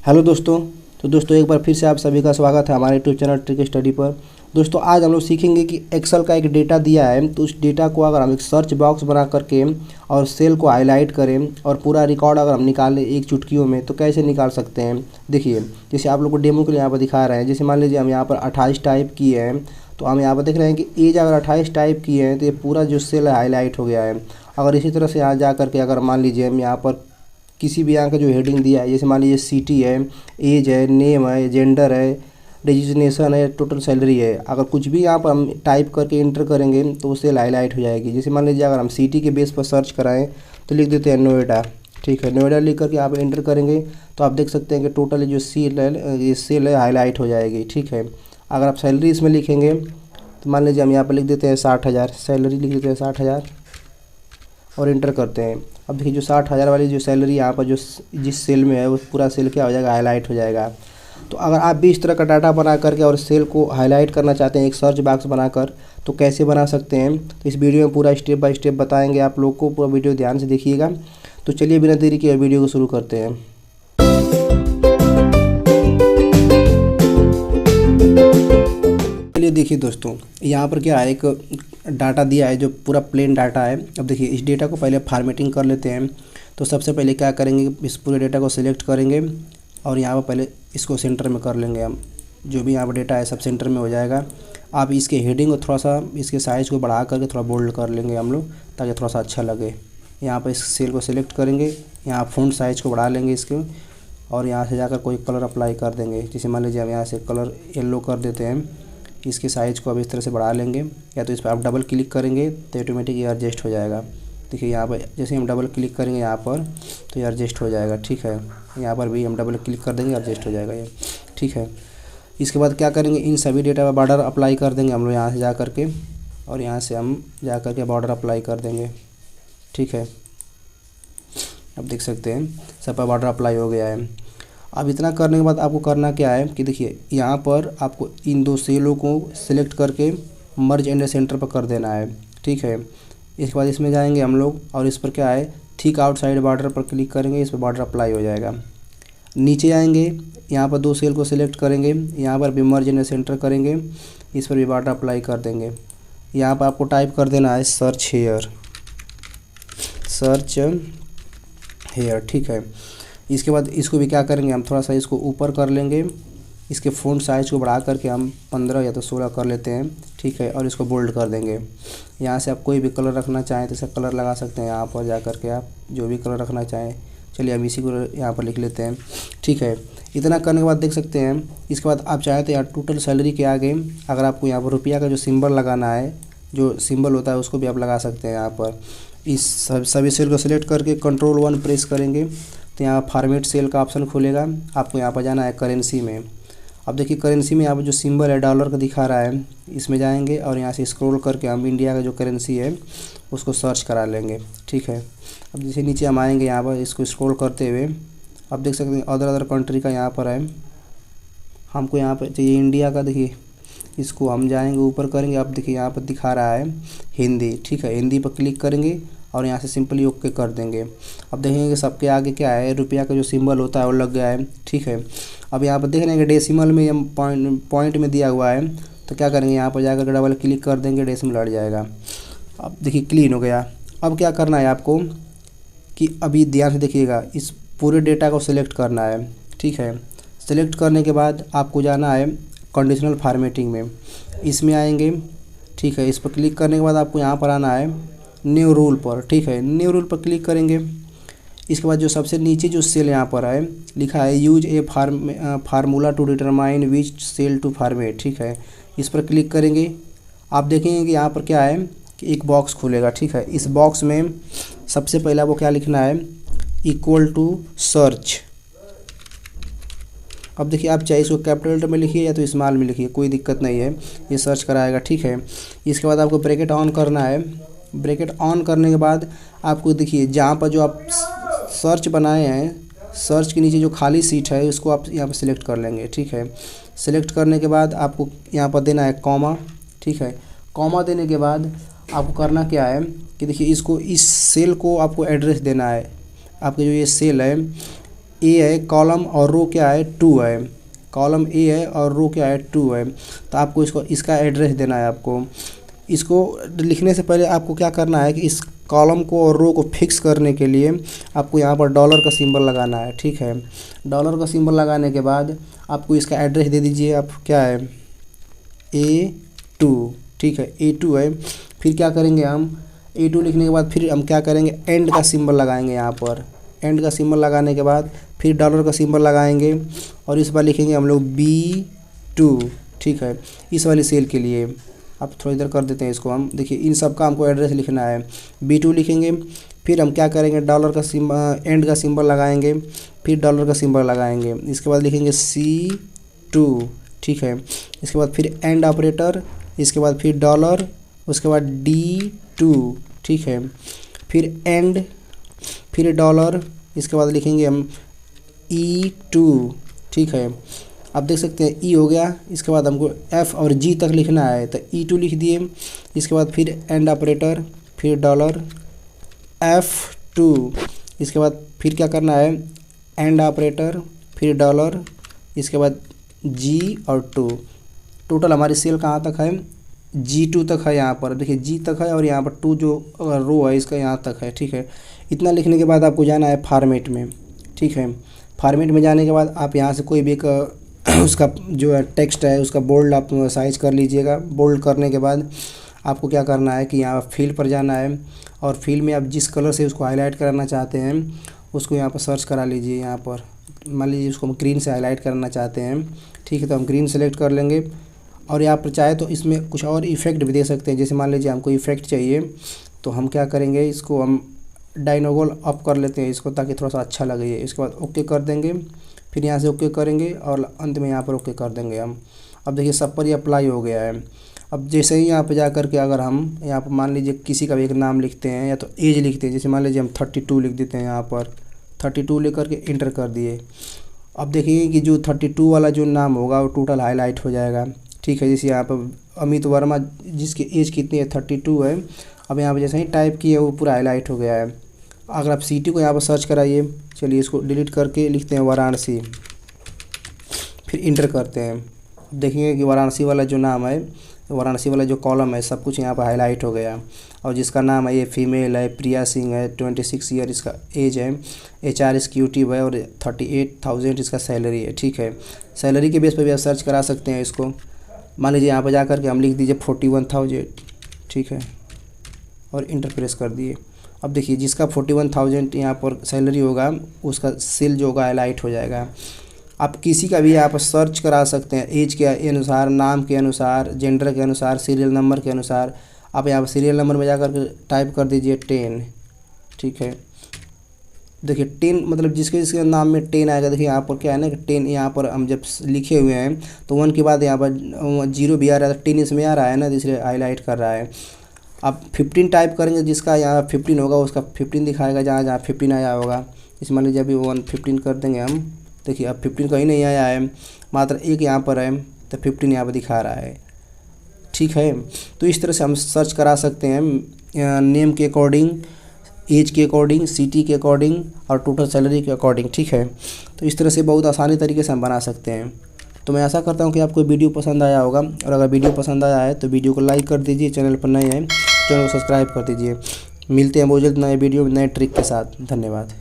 Hello दोस्तों। तो दोस्तों एक बार फिर से आप सभी का स्वागत है हमारे यूट्यूब चैनल ट्रिक स्टडी पर। दोस्तों आज हम लोग सीखेंगे कि एक्सेल का एक डेटा दिया है, तो उस डेटा को अगर हम एक सर्च बॉक्स बना करके और सेल को हाईलाइट करें और पूरा रिकॉर्ड अगर हम निकालें एक चुटकियों में तो कैसे निकाल सकते हैं। देखिए जैसे आप लोग को डेमो के लिए यहाँ पर दिखा रहे हैं। जैसे मान लीजिए हम यहाँ पर 28 टाइप किए हैं, तो हम यहाँ पर देख रहे हैं कि एज अगर 28 टाइप किए हैं तो ये पूरा जो सेल है हाईलाइट हो गया है। अगर इसी तरह से यहाँ जा करके अगर मान लीजिए हम यहाँ पर किसी भी यहाँ का जो हेडिंग दिया है, जैसे मान लीजिए सिटी है, एज है, नेम है, जेंडर है, रजिस्ट्रेशन है, टोटल सैलरी है, अगर कुछ भी यहाँ पर हम टाइप करके इंटर करेंगे तो उससे हाईलाइट हो जाएगी। जैसे मान लीजिए अगर हम सिटी के बेस पर सर्च कराएं तो लिख देते हैं नोएडा। ठीक है, नोएडा लिख करके आप इंटर करेंगे तो आप देख सकते हैं कि टोटल जो सेल है ये सेल है हाईलाइट हो जाएगी। ठीक है, अगर आप सैलरी इसमें लिखेंगे तो मान लीजिए हम यहाँ पर लिख देते हैं 60,000, सैलरी लिख देते हैं 60,000 और इंटर करते हैं। अब देखिए जो 60,000 वाली जो सैलरी यहाँ पर जो जिस सेल में है वो पूरा सेल क्या हो जाएगा, हाईलाइट हो जाएगा। तो अगर आप भी इस तरह का डाटा बना करके और सेल को हाईलाइट करना चाहते हैं एक सर्च बॉक्स बनाकर, तो कैसे बना सकते हैं तो इस वीडियो में पूरा स्टेप बाय स्टेप बताएंगे आप लोग को। पूरा वीडियो ध्यान से देखिएगा। तो चलिए बिना देरी किए वीडियो को शुरू करते हैं। चलिए देखिए दोस्तों, यहाँ पर क्या है, एक डाटा दिया है जो पूरा प्लेन डाटा है। अब देखिए इस डेटा को पहले फॉर्मेटिंग कर लेते हैं। तो सबसे पहले क्या करेंगे, इस पूरे डेटा को सिलेक्ट करेंगे और यहाँ पर पहले इसको सेंटर में कर लेंगे हम। जो भी यहाँ पर डेटा है सब सेंटर में हो जाएगा। आप इसके हेडिंग को थोड़ा सा इसके साइज़ को बढ़ा करके थोड़ा बोल्ड कर लेंगे हम लोग, ताकि थोड़ा सा अच्छा लगे। यहाँ पर इस सेल को सिलेक्ट करेंगे, यहाँ फ़ॉन्ट साइज़ को बढ़ा लेंगे इसके, और यहाँ से जाकर कोई कलर अप्लाई कर देंगे। जैसे मान लीजिए हम यहाँ से कलर येलो कर देते हैं। इसके साइज़ को अब इस तरह से बढ़ा लेंगे, या तो इस पर आप डबल क्लिक करेंगे तो ऑटोमेटिक ये एडजस्ट हो जाएगा। देखिए यहाँ पर जैसे हम डबल क्लिक करेंगे यहाँ पर तो ये एडजस्ट हो जाएगा। ठीक है, यहाँ पर भी हम डबल क्लिक कर देंगे, एडजस्ट हो जाएगा ये। ठीक है, इसके बाद क्या करेंगे, इन सभी डेटा पर बॉर्डर अप्लाई कर देंगे हम लोग यहाँ से जा करके, और यहाँ से हम जा करके बॉर्डर अप्लाई कर देंगे। ठीक है, अब देख सकते हैं सब पर बॉर्डर अप्लाई हो गया है। अब इतना करने के बाद आपको करना क्या है कि देखिए यहाँ पर आपको इन दो सेलों को सिलेक्ट करके मर्ज एंड सेंटर पर कर देना है। ठीक है, इसके बाद इसमें जाएंगे हम लोग और इस पर क्या है, थिक आउटसाइड बॉर्डर पर क्लिक करेंगे, इस पर बॉर्डर अप्लाई हो जाएगा। नीचे आएंगे, यहाँ पर दो सेल को सिलेक्ट करेंगे, यहाँ पर भी मर्ज एंड सेंटर करेंगे, इस पर भी बॉर्डर अप्लाई कर देंगे। यहाँ पर आपको टाइप कर देना है सर्च हेयर, सर्च हेयर। ठीक है, इसके बाद इसको भी क्या करेंगे, हम थोड़ा सा इसको ऊपर कर लेंगे, इसके फ़ॉन्ट साइज़ को बढ़ा करके हम 15 या तो 16 कर लेते हैं। ठीक है, और इसको बोल्ड कर देंगे। यहाँ से आप कोई भी कलर रखना चाहें तो इसका कलर लगा सकते हैं, यहाँ पर जा करके आप जो भी कलर रखना चाहें। चलिए हम इसी को यहाँ पर लिख लेते हैं। ठीक है, इतना करने के बाद देख सकते हैं, इसके बाद आप चाहें तो यहाँ टोटल सैलरी के आगे अगर आपको यहाँ पर रुपया का जो सिंबल लगाना है, जो सिंबल होता है उसको भी आप लगा सकते हैं। यहाँ पर इस सभी सेल को सिलेक्ट करके Ctrl+1 प्रेस करेंगे तो यहाँ फॉर्मेट सेल का ऑप्शन खुलेगा। आपको यहाँ पर जाना है करेंसी में। अब देखिए करेंसी में यहाँ पर जो सिंबल है डॉलर का दिखा रहा है, इसमें जाएंगे और यहाँ से स्क्रॉल करके हम इंडिया का जो करेंसी है उसको सर्च करा लेंगे। ठीक है, अब जैसे नीचे हम आएंगे यहाँ पर इसको स्क्रॉल करते हुए, अब देख सकते हैं अदर कंट्री का यहाँ पर है, हमको यहाँ पर चाहिए इंडिया का। देखिए इसको हम जाएंगे ऊपर करेंगे, अब देखिए यहाँ पर दिखा रहा है हिंदी। ठीक है, हिंदी पर क्लिक करेंगे और यहाँ से सिंपली ओके कर देंगे। अब देखेंगे सबके आगे क्या है, रुपया का जो सिंबल होता है वो लग गया है। ठीक है, अब यहाँ पर देख रहे हैं कि डेसिमल में हम पॉइंट में दिया हुआ है, तो क्या करेंगे यहाँ पर जाकर डबल क्लिक कर देंगे, डेसिमल हट जाएगा। अब देखिए क्लीन हो गया। अब क्या करना है आपको कि अभी ध्यान से देखिएगा, इस पूरे डेटा को सिलेक्ट करना है। ठीक है, सिलेक्ट करने के बाद आपको जाना है कंडीशनल फॉर्मेटिंग में, इसमें आएंगे। ठीक है, इस पर क्लिक करने के बाद आपको यहाँ पर आना है न्यू रूल पर। ठीक है, न्यू रूल पर क्लिक करेंगे। इसके बाद जो सबसे नीचे जो सेल यहाँ पर है लिखा है use a formula to determine which cell to format. ठीक है, इस पर क्लिक करेंगे। आप देखेंगे कि यहाँ पर क्या है कि एक बॉक्स खुलेगा। ठीक है, इस बॉक्स में सबसे पहले आपको क्या लिखना है, इक्वल टू सर्च। अब देखिए आप चाहे इसको कैपिटल लेटर में लिखिए या तो स्मॉल में लिखिए, कोई दिक्कत नहीं है, ये सर्च कराएगा। ठीक है, इसके बाद आपको ब्रैकेट ऑन करना है। ब्रैकेट ऑन करने के बाद आपको देखिए जहाँ पर जो आप सर्च बनाए हैं, सर्च के नीचे जो खाली सीट है उसको आप यहाँ पर सिलेक्ट कर लेंगे। ठीक है, सिलेक्ट करने के बाद आपको यहाँ पर देना है कॉमा। ठीक है, कॉमा देने के बाद आपको करना क्या है कि देखिए इसको इस सेल को आपको एड्रेस देना है। आपके जो ये सेल है ए है, कॉलम और रो क्या है 2 है, कॉलम ए है और रो क्या है 2 है। तो आपको इसका एड्रेस देना है। आपको इसको लिखने से पहले आपको क्या करना है कि इस कॉलम को और रो को फिक्स करने के लिए आपको यहाँ पर डॉलर का सिंबल लगाना है। ठीक है, डॉलर का सिंबल लगाने के बाद आपको इसका एड्रेस दे दीजिए। आप क्या है A2, ठीक है A2 है। फिर क्या करेंगे हम A2 लिखने के बाद फिर हम क्या करेंगे एंड का सिंबल लगाएंगे। यहाँ पर एंड का सिंबल लगाने के बाद फिर डॉलर का सिंबल लगाएंगे और इस बार लिखेंगे हम लोग B2, ठीक है, इस वाली सेल के लिए। आप थोड़ा इधर कर देते हैं इसको हम। देखिए इन सब का हमको एड्रेस लिखना है। B2 लिखेंगे, फिर हम क्या करेंगे डॉलर का सिंबल एंड का सिंबल लगाएंगे, फिर डॉलर का सिंबल लगाएंगे। इसके बाद लिखेंगे C2, ठीक है। इसके बाद फिर एंड ऑपरेटर, इसके बाद फिर डॉलर, उसके बाद D2, ठीक है, फिर एंड, फिर डॉलर, इसके बाद लिखेंगे हम E2, ठीक है। आप देख सकते हैं ई हो गया। इसके बाद हमको F और G तक लिखना है तो E2 लिख दिए। इसके बाद फिर एंड ऑपरेटर, फिर डॉलर F2, इसके बाद फिर क्या करना है एंड ऑपरेटर, फिर डॉलर, इसके बाद G और 2। टोटल हमारी सेल कहाँ तक है G2 तक है। यहाँ पर देखिए G तक है और यहाँ पर 2 जो रो है इसका यहाँ तक है, ठीक है। इतना लिखने के बाद आपको जाना है फॉर्मेट में, ठीक है। फॉर्मेट में जाने के बाद आप यहाँ से कोई भी एक उसका जो है टेक्स्ट है उसका बोल्ड आप साइज कर लीजिएगा। बोल्ड करने के बाद आपको क्या करना है कि यहाँ फिल पर जाना है और फिल में आप जिस कलर से उसको हाईलाइट करना चाहते हैं उसको यहाँ पर सर्च करा लीजिए। यहाँ पर मान लीजिए उसको हम ग्रीन से हाईलाइट करना चाहते हैं, ठीक है, तो हम ग्रीन सेलेक्ट कर लेंगे। और यहाँ पर चाहे तो इसमें कुछ और इफ़ेक्ट भी दे सकते हैं। जैसे मान लीजिए हमको इफ़ेक्ट चाहिए तो हम क्या करेंगे इसको हम डायनोगल अप कर लेते हैं इसको ताकि थोड़ा सा अच्छा लगे। इसके बाद ओके कर देंगे, फिर यहाँ से ओके करेंगे और अंत में यहाँ पर ओके कर देंगे हम। अब देखिए सब पर ये अप्लाई हो गया है। अब जैसे ही यहाँ पे जा कर के अगर हम यहाँ पर मान लीजिए किसी का भी एक नाम लिखते हैं या तो एज लिखते हैं, जैसे मान लीजिए हम 32 लिख देते हैं। यहाँ पर 32 लेकर के इंटर कर दिए। अब देखिए कि जो 32 वाला जो नाम होगा वो टोटल हाईलाइट हो जाएगा, ठीक है। जैसे यहाँ पर अमित वर्मा जिसकी एज कितनी है 32 है। अब यहाँ पर जैसे ही टाइप किया वो पूरा हाईलाइट हो गया है। अगर आप सिटी को यहाँ पर सर्च कराइए, चलिए इसको डिलीट करके लिखते हैं वाराणसी, फिर इंटर करते हैं। अब देखेंगे कि वाराणसी वाला जो नाम है, वाराणसी वाला जो कॉलम है सब कुछ यहाँ पर हाईलाइट हो गया। और जिसका नाम है ये फीमेल है, प्रिया सिंह है, 26 ईयर इसका एज है, HR इसकी यूट्यूब है और 38,000 इसका सैलरी है, ठीक है। सैलरी के बेस पर भी आप सर्च करा सकते हैं इसको। मान लीजिए यहाँ पर जा कर के हम लिख दीजिए 41,000, ठीक है, और इंटर प्रेस कर दिए। अब देखिए जिसका 41,000 यहाँ पर सैलरी होगा उसका सेल जो होगा हाईलाइट हो जाएगा। आप किसी का भी यहाँ पर सर्च करा सकते हैं एज के अनुसार, नाम के अनुसार, जेंडर के अनुसार, सीरियल नंबर के अनुसार। आप यहाँ पर सीरियल नंबर में जाकर के टाइप कर दीजिए 10, ठीक है। देखिए 10 मतलब जिसके नाम में 10 आएगा। देखिए यहाँ पर क्या है ना कि 10 यहाँ पर हम जब लिखे हुए हैं तो 1 के बाद यहाँ पर 0 भी आ रहा है, 10 इसमें आ रहा है ना, इसलिए हाईलाइट कर रहा है। आप 15 टाइप करेंगे, जिसका यहाँ 15 होगा उसका 15 दिखाएगा जहाँ जहाँ 15 आया होगा। इस मान लीजिए अभी 115 कर देंगे हम। देखिए अब 15 कहीं नहीं आया है, मात्र एक यहाँ पर है तो 15 यहाँ पर दिखा रहा है, ठीक है। तो इस तरह से हम सर्च करा सकते हैं नेम के अकॉर्डिंग, एज के अकॉर्डिंग, सिटी के अकॉर्डिंग और टोटल सैलरी के अकॉर्डिंग, ठीक है। तो इस तरह से बहुत आसानी तरीके से हम बना सकते हैं। तो मैं आशा करता हूँ कि आपको वीडियो पसंद आया होगा और अगर वीडियो पसंद आया है तो वीडियो को लाइक कर दीजिए। चैनल पर नए हैं चैनल को सब्सक्राइब कर दीजिए। मिलते हैं बहुत जल्द नए वीडियो नए ट्रिक के साथ। धन्यवाद।